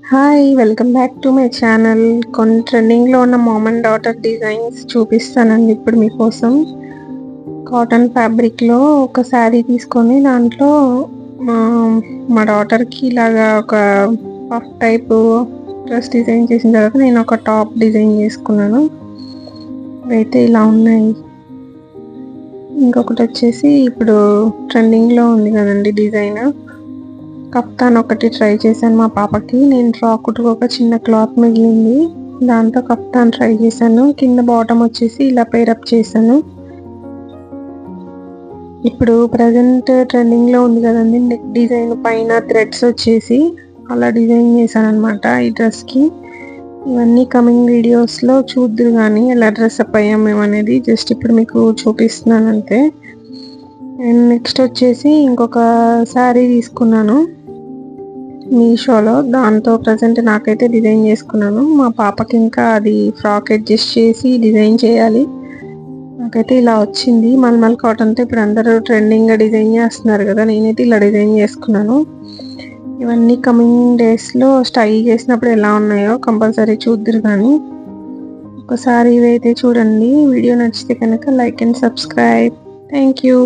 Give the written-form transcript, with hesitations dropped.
Hi! Welcome back to my channel. కొన్ని ట్రెండింగ్‌లో ఉన్న మామ్ అండ్ డాటర్ డిజైన్స్ చూపిస్తానండి ఇప్పుడు మీకోసం. కాటన్ ఫ్యాబ్రిక్‌లో ఒక శారీ తీసుకొని దాంట్లో మా మా డాటర్‌కి ఇలాగా ఒక పఫ్ టైపు డ్రెస్ డిజైన్ చేసిన తర్వాత నేను ఒక టాప్ డిజైన్ చేసుకున్నాను. ఇవైతే ఇలా ఉన్నాయి. ఇంకొకటి వచ్చేసి ఇప్పుడు ట్రెండింగ్‌లో ఉంది కదండి డిజైన్. కఫ్తాన్ ఒకటి ట్రై చేశాను మా పాపకి. నేను ఫ్రాక్ కుట్టుకోక చిన్న క్లాత్ మిగిలింది, దాంతో కఫ్తాన్ ట్రై చేశాను. కింద బాటమ్ వచ్చేసి ఇలా పేరప్ చేశాను. ఇప్పుడు ప్రజెంట్ ట్రెండింగ్లో ఉంది కదండి నెక్ డిజైన్ పైన థ్రెడ్స్ వచ్చేసి అలా డిజైన్ చేశాను అనమాట ఈ డ్రెస్కి. ఇవన్నీ కమింగ్ వీడియోస్లో చూద్దురు కానీ ఎలా డ్రెస్అప్ అయ్యాం మేము అనేది జస్ట్ ఇప్పుడు మీకు చూపిస్తున్నాను అంతే. అండ్ నెక్స్ట్ వచ్చేసి ఇంకొక శారీ తీసుకున్నాను మీషోలో. దాంతో ప్రజెంట్ నాకైతే డిజైన్ చేసుకున్నాను. మా పాపకి ఇంకా అది ఫ్రాక్ అడ్జస్ట్ చేసి డిజైన్ చేయాలి. నాకైతే ఇలా వచ్చింది. మల్మల్ కాటన్తో ఇప్పుడు అందరూ ట్రెండింగ్గా డిజైన్ చేస్తున్నారు కదా, నేనైతే ఇలా డిజైన్ చేసుకున్నాను. ఇవన్నీ కమింగ్ డేస్లో స్టైల్ చేసినప్పుడు ఎలా ఉన్నాయో కంపల్సరీ చూద్దురు కానీ. ఒకసారి ఇవైతే చూడండి. వీడియో నచ్చితే కనుక like and subscribe. Thank you.